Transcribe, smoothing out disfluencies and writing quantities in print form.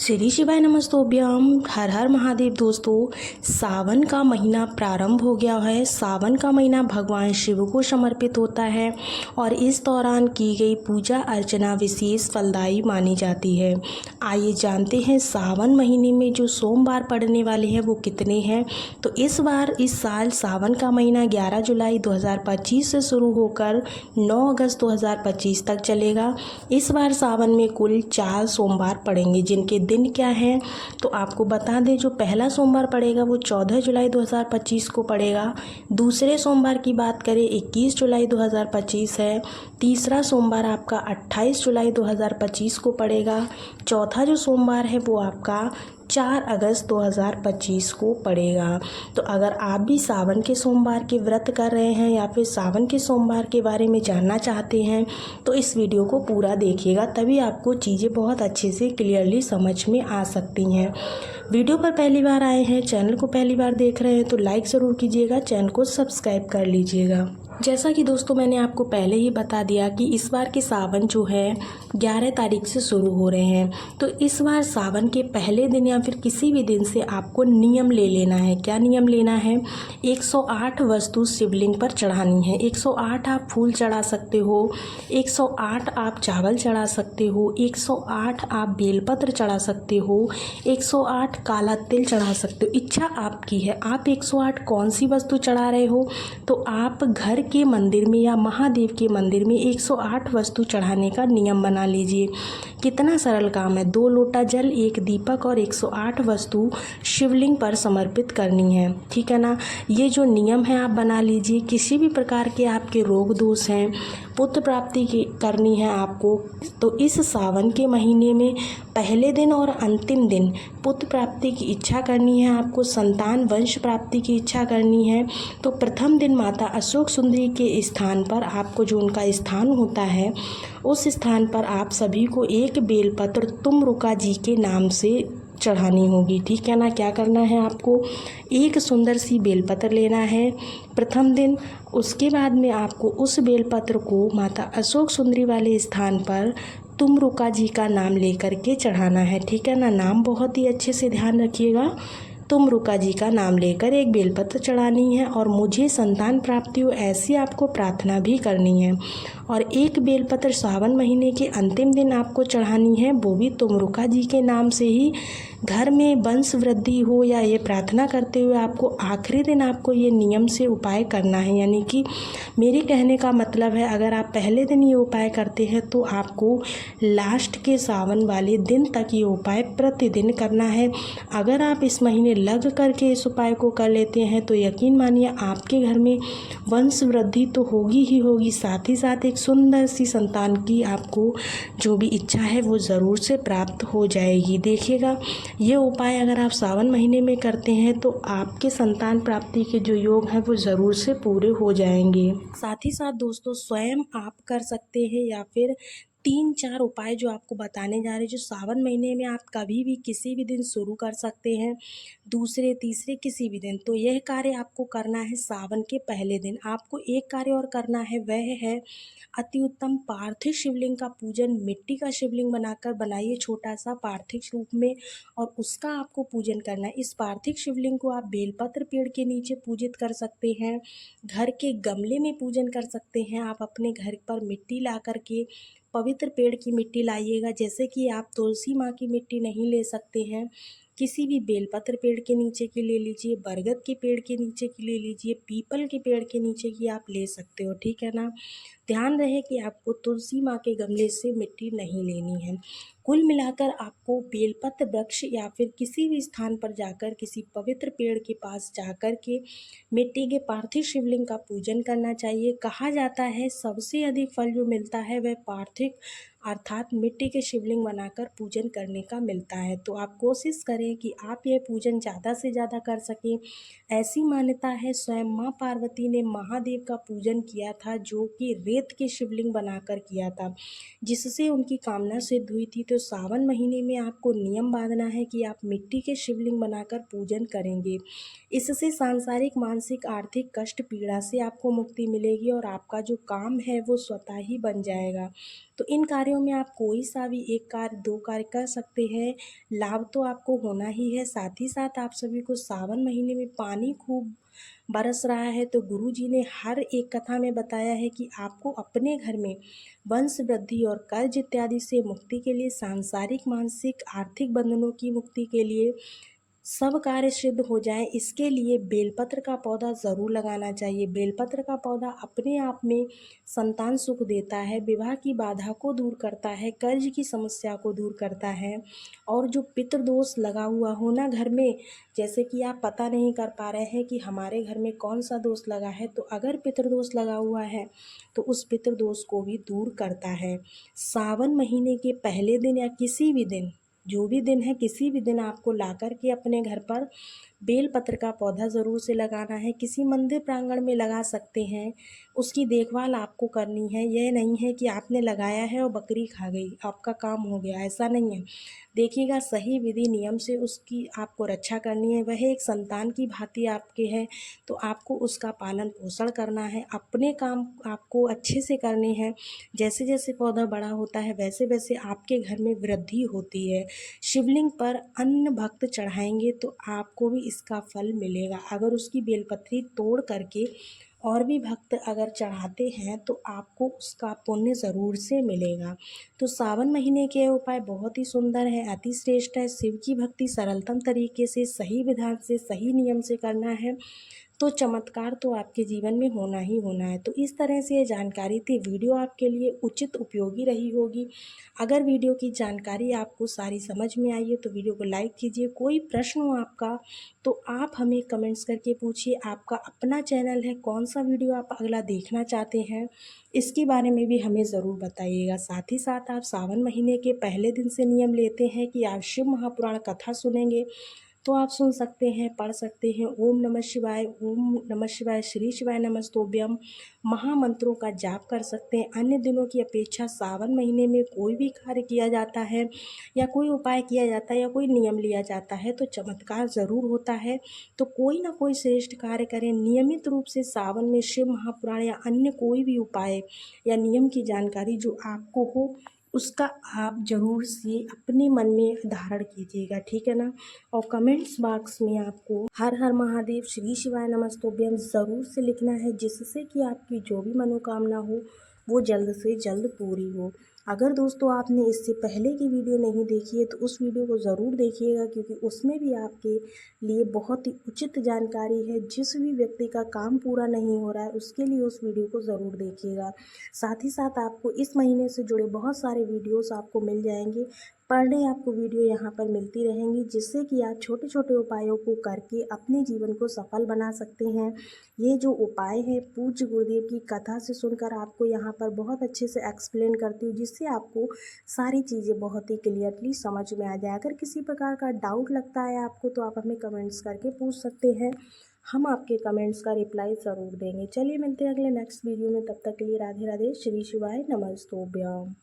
श्री शिवाय नमस्तोभ्यम। हर हर महादेव। दोस्तों, सावन का महीना प्रारंभ हो गया है। सावन का महीना भगवान शिव को समर्पित होता है और इस दौरान की गई पूजा अर्चना विशेष फलदायी मानी जाती है। आइए जानते हैं सावन महीने में जो सोमवार पड़ने वाले हैं वो कितने हैं। तो इस साल सावन का महीना 11 जुलाई 2025 से शुरू होकर 9 अगस्त 2025 तक चलेगा। इस बार सावन में कुल 4 सोमवार पड़ेंगे, जिनके दिन क्या है तो आपको बता दें। जो पहला सोमवार पड़ेगा वो 14 जुलाई 2025 को पड़ेगा। दूसरे सोमवार की बात करें 21 जुलाई 2025 है। तीसरा सोमवार आपका 28 जुलाई 2025 को पड़ेगा। चौथा जो सोमवार है वो आपका 4 अगस्त 2025 को पड़ेगा। तो अगर आप भी सावन के सोमवार के व्रत कर रहे हैं या फिर सावन के सोमवार के बारे में जानना चाहते हैं तो इस वीडियो को पूरा देखिएगा, तभी आपको चीज़ें बहुत अच्छे से क्लियरली समझ में आ सकती हैं। वीडियो पर पहली बार आए हैं, चैनल को पहली बार देख रहे हैं तो लाइक ज़रूर कीजिएगा, चैनल को सब्सक्राइब कर लीजिएगा। जैसा कि दोस्तों मैंने आपको पहले ही बता दिया कि इस बार के सावन जो है 11 तारीख से शुरू हो रहे हैं। तो इस बार सावन के पहले दिन या फिर किसी भी दिन से आपको नियम ले लेना है। क्या नियम लेना है? 108 वस्तु शिवलिंग पर चढ़ानी है। 108 आप फूल चढ़ा सकते हो, 108 आप चावल चढ़ा सकते हो, 108 आप बेलपत्र चढ़ा सकते हो, 108 काला तिल चढ़ा सकते हो। इच्छा आपकी है, आप 108 कौन सी वस्तु चढ़ा रहे हो। तो आप घर के मंदिर में या महादेव के मंदिर में 108 वस्तु चढ़ाने का नियम बना लीजिए। कितना सरल काम है। 2 लोटा जल, 1 दीपक और 108 वस्तु शिवलिंग पर समर्पित करनी है। ठीक है ना। ये जो नियम है आप बना लीजिए। किसी भी प्रकार के आपके रोग दोष हैं, पुत्र प्राप्ति की करनी है आपको, तो इस सावन के महीने में पहले दिन और अंतिम दिन पुत्र प्राप्ति की इच्छा करनी है आपको, संतान वंश प्राप्ति की इच्छा करनी है। तो प्रथम दिन माता अशोक सुंदरी के स्थान पर आपको, जो उनका स्थान होता है, उस स्थान पर आप सभी को एक बेलपत्र तुमरुका जी के नाम से चढ़ानी होगी। ठीक है ना। क्या करना है आपको? एक सुंदर सी बेलपत्र लेना है प्रथम दिन। उसके बाद में आपको उस बेलपत्र को माता अशोक सुंदरी वाले स्थान पर तुमरुका जी का नाम लेकर के चढ़ाना है। ठीक है ना। नाम बहुत ही अच्छे से ध्यान रखिएगा। तुमरुका जी का नाम लेकर एक बेलपत्र चढ़ानी है और मुझे संतान प्राप्ति हो ऐसी आपको प्रार्थना भी करनी है। और एक बेलपत्र सावन महीने के अंतिम दिन आपको चढ़ानी है, वो भी तुमरुका जी के नाम से ही। घर में वंश वृद्धि हो या ये प्रार्थना करते हुए आपको आखिरी दिन आपको ये नियम से उपाय करना है। यानी कि मेरे कहने का मतलब है, अगर आप पहले दिन ये उपाय करते हैं तो आपको लास्ट के सावन वाले दिन तक ये उपाय प्रतिदिन करना है। अगर आप इस महीने लग करके इस उपाय को कर लेते हैं तो यकीन मानिए आपके घर में वंश वृद्धि तो होगी ही होगी, साथ ही साथ एक सुंदर सी संतान की आपको जो भी इच्छा है वो ज़रूर से प्राप्त हो जाएगी। देखिएगा, ये उपाय अगर आप सावन महीने में करते हैं तो आपके संतान प्राप्ति के जो योग हैं वो ज़रूर से पूरे हो जाएंगे। साथ ही साथ दोस्तों, स्वयं आप कर सकते हैं या फिर 3-4 उपाय जो आपको बताने जा रहे हैं, जो सावन महीने में आप कभी भी किसी भी दिन शुरू कर सकते हैं, दूसरे तीसरे किसी भी दिन। तो यह कार्य आपको करना है सावन के पहले दिन। आपको एक कार्य और करना है, वह है अति उत्तम पार्थिव शिवलिंग का पूजन। मिट्टी का शिवलिंग बनाकर बनाइए छोटा सा पार्थिव रूप में, और उसका आपको पूजन करना है। इस पार्थिव शिवलिंग को आप बेलपत्र पेड़ के नीचे पूजित कर सकते हैं, घर के गमले में पूजन कर सकते हैं। आप अपने घर पर मिट्टी ला करके पवित्र पेड़ की मिट्टी लाइएगा। जैसे कि आप तुलसी माँ की मिट्टी नहीं ले सकते हैं, किसी भी बेलपत्र पेड़ के नीचे की ले लीजिए, बरगद के पेड़ के नीचे की ले लीजिए, पीपल के पेड़ के नीचे की आप ले सकते हो। ठीक है ना। ध्यान रहे कि आपको तुलसी माँ के गमले से मिट्टी नहीं लेनी है। कुल मिलाकर आपको बेलपत्र वृक्ष या फिर किसी भी स्थान पर जाकर, किसी पवित्र पेड़ के पास जाकर के मिट्टी के पार्थिव शिवलिंग का पूजन करना चाहिए। कहा जाता है सबसे अधिक फल जो मिलता है वह पार्थिव अर्थात मिट्टी के शिवलिंग बनाकर पूजन करने का मिलता है। तो आप कोशिश करें कि आप यह पूजन ज़्यादा से ज़्यादा कर सकें। ऐसी मान्यता है स्वयं माँ पार्वती ने महादेव का पूजन किया था, जो कि रेत के शिवलिंग बनाकर किया था, जिससे उनकी कामना सिद्ध हुई थी। तो सावन महीने में आपको नियम बांधना है कि आप मिट्टी के शिवलिंग बनाकर पूजन करेंगे। इससे सांसारिक मानसिक आर्थिक कष्ट पीड़ा से आपको मुक्ति मिलेगी और आपका जो काम है वो स्वतः ही बन जाएगा। तो इन कार्यों में आप कोई सा भी एक कार्य, 2 कार्य कर सकते हैं। लाभ तो आपको होना ही है। साथ ही साथ आप सभी को सावन महीने में पानी खूब बरस रहा है, तो गुरु जी ने हर एक कथा में बताया है कि आपको अपने घर में वंश वृद्धि और कर्ज इत्यादि से मुक्ति के लिए, सांसारिक, मानसिक, आर्थिक बंधनों की मुक्ति के लिए सब कार्य सिद्ध हो जाए, इसके लिए बेलपत्र का पौधा ज़रूर लगाना चाहिए। बेलपत्र का पौधा अपने आप में संतान सुख देता है, विवाह की बाधा को दूर करता है, कर्ज की समस्या को दूर करता है। और जो पितृदोष लगा हुआ हो ना घर में, जैसे कि आप पता नहीं कर पा रहे हैं कि हमारे घर में कौन सा दोष लगा है, तो अगर पितृदोष लगा हुआ है तो उस पितृदोष को भी दूर करता है। सावन महीने के पहले दिन या किसी भी दिन, जो भी दिन है, किसी भी दिन आपको ला कर के अपने घर पर बेलपत्र का पौधा ज़रूर से लगाना है। किसी मंदिर प्रांगण में लगा सकते हैं, उसकी देखभाल आपको करनी है। यह नहीं है कि आपने लगाया है और बकरी खा गई, आपका काम हो गया, ऐसा नहीं है। देखिएगा, सही विधि नियम से उसकी आपको रक्षा करनी है। वह एक संतान की भांति आपके है, तो आपको उसका पालन पोषण करना है। अपने काम आपको अच्छे से करने हैं। जैसे जैसे पौधा बड़ा होता है वैसे वैसे आपके घर में वृद्धि होती है। शिवलिंग पर अन्न भक्त चढ़ाएंगे तो आपको भी इसका फल मिलेगा। अगर उसकी बेलपत्री तोड़ करके और भी भक्त अगर चढ़ाते हैं तो आपको उसका पुण्य ज़रूर से मिलेगा। तो सावन महीने के उपाय बहुत ही सुंदर है, अति श्रेष्ठ है। शिव की भक्ति सरलतम तरीके से, सही विधान से, सही नियम से करना है तो चमत्कार तो आपके जीवन में होना ही होना है। तो इस तरह से ये जानकारी थी। वीडियो आपके लिए उचित उपयोगी रही होगी। अगर वीडियो की जानकारी आपको सारी समझ में आई है तो वीडियो को लाइक कीजिए। कोई प्रश्न हो आपका तो आप हमें कमेंट्स करके पूछिए। आपका अपना चैनल है, कौन सा वीडियो आप अगला देखना चाहते हैं इसके बारे में भी हमें ज़रूर बताइएगा। साथ ही साथ आप सावन महीने के पहले दिन से नियम लेते हैं कि आप शिव महापुराण कथा सुनेंगे, तो आप सुन सकते हैं, पढ़ सकते हैं। ओम नमः शिवाय, ओम नमः शिवाय, श्री शिवाय नमस्तुभ्यम महामंत्रों का जाप कर सकते हैं। अन्य दिनों की अपेक्षा सावन महीने में कोई भी कार्य किया जाता है या कोई उपाय किया जाता है या कोई नियम लिया जाता है तो चमत्कार ज़रूर होता है। तो कोई ना कोई श्रेष्ठ कार्य करें। नियमित रूप से सावन में शिव महापुराण या अन्य कोई भी उपाय या नियम की जानकारी जो आपको हो उसका आप ज़रूर से अपने मन में धारण कीजिएगा, ठीक है ना। और कमेंट्स बॉक्स में आपको हर हर महादेव, श्री शिवाय नमस्तुभ्यम ज़रूर से लिखना है, जिससे कि आपकी जो भी मनोकामना हो वो जल्द से जल्द पूरी हो। अगर दोस्तों आपने इससे पहले की वीडियो नहीं देखी है तो उस वीडियो को ज़रूर देखिएगा, क्योंकि उसमें भी आपके लिए बहुत ही उचित जानकारी है। जिस भी व्यक्ति का काम पूरा नहीं हो रहा है उसके लिए उस वीडियो को ज़रूर देखिएगा। साथ ही साथ आपको इस महीने से जुड़े बहुत सारे वीडियोस आपको मिल जाएंगे। पर डे आपको वीडियो यहाँ पर मिलती रहेंगी, जिससे कि आप छोटे छोटे उपायों को करके अपने जीवन को सफल बना सकते हैं। ये जो उपाय है पूज्य गुरुदेव की कथा से सुनकर आपको यहाँ पर बहुत अच्छे से एक्सप्लेन करती हूँ, जिससे आपको सारी चीज़ें बहुत ही क्लियरली समझ में आ जाए। अगर किसी प्रकार का डाउट लगता है आपको तो आप हमें कमेंट्स करके पूछ सकते हैं, हम आपके कमेंट्स का रिप्लाई ज़रूर देंगे। चलिए मिलते हैं अगले नेक्स्ट वीडियो में, तब तक के लिए राधे राधे, श्री शिवाय नमस्तुभ्यम।